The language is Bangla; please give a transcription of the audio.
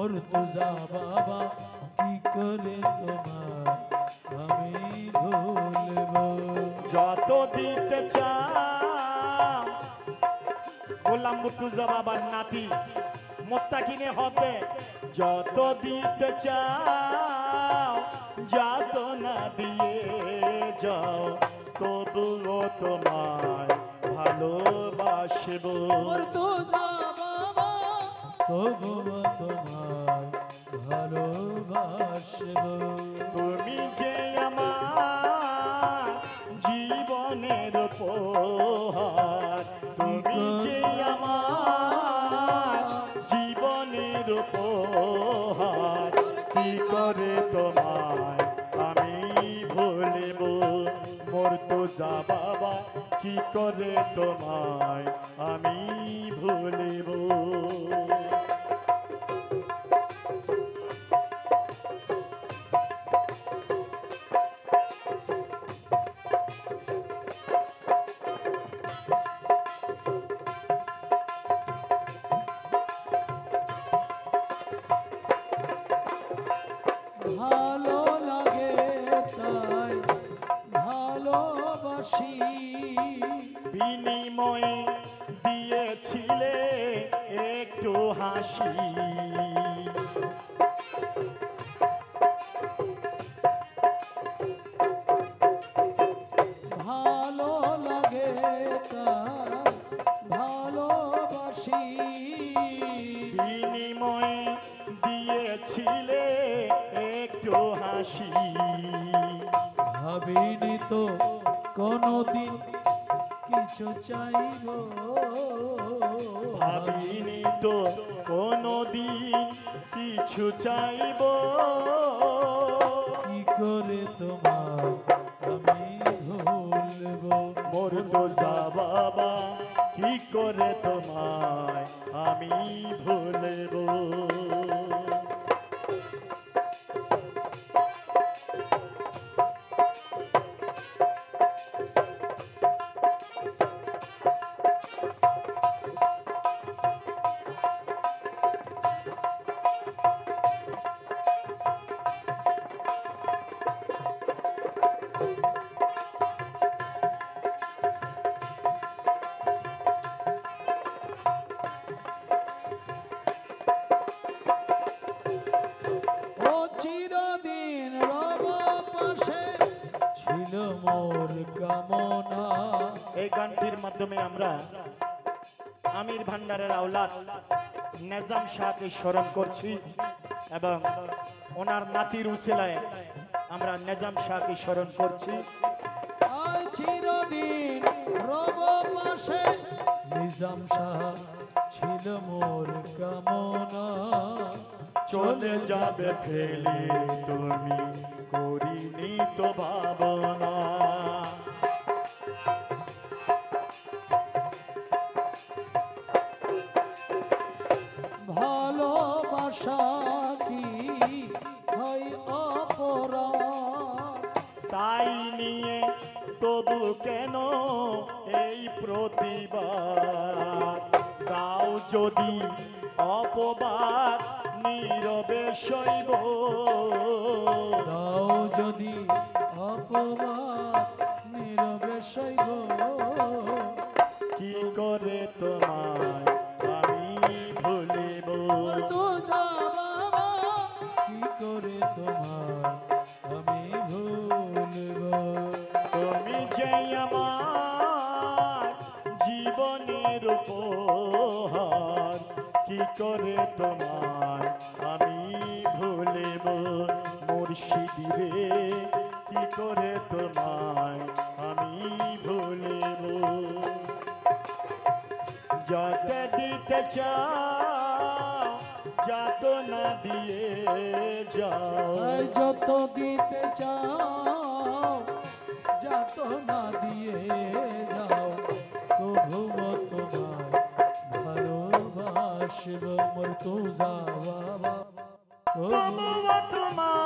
মুর্তজা বাবা কি করে তোমার আমি ভুলব। যত দিতে চাও গোলাম মুর্তজা বাবার নাতি মোত্তাকিনে হতে, যত দিতে চাও যত না দিয়ে যাও তবুও তোমায় ভালোবাসব। মুর্তজা বাবা তবুও তোমায় ভালোবাসব। তুমি যে আমার জীবনের উপহার, তুমি যে আমার জীবনের উপহার, কি করে তোমায় আমি ভুলব। মুর্তজা বাবা কি করে তোমায় আমি ভুলব। ভালো লাগে তাই ভালোবাসি, বিনিময়ে দিয়েছিলে একটু হাসি। ভালো লাগে তাই ভালোবাসি, বিনিময়ে দিয়েছিলে একটু হাসি। ভাবিনি তো কোনদিন কিছু চাইব, ভাবিনি তো কোনদিন কিছু চাইব। কি করে তোমার আমি ভুলব। মুর্তজা বাবা কি করে তোমায় আমি ভুলব। ও চিরদিন রব পাশে ছিল মোর কামনা। এই গানটির মাধ্যমে আমরা আমির ভান্ডারের আওলাদ নেজাম শাহকে স্মরণ করছি এবং ওনার নাতির উসিলায় আমরা নেজাম শাহকে স্মরণ করছি। আয় চিরদিন রব পাশে নিজাম শাহ ছিল মোর কামনা। চলে যাবে ফেলে তুমি করিনি তো ভাবনা। ভালোবাসা কি হয় অপরাধ, তাই নিয়ে তবু কেন এই প্রতিবাদ। দাও যদি অপবাদ নীরবে সইব, দাও যদি অপবাদ নীরবে সইব। কি করে তোমায় আমি ভুলিব। মুর্তজা বাবা কি করে তোমার আমি ভুলব। তুমি যে আমার জীবনের উপহার, কি করে তোমায় আমি ভুলিব। মুর্শিদি রে কি করে তোমায় আমি ভুলিব। যত দিতে চাও যত না দিয়ে যাও, আয় যত দিতে চাও যত না দিয়ে যাও তবুও তোমার ভালোবাসব। মুর্তজা বাবা তবুও তবুও তোমায়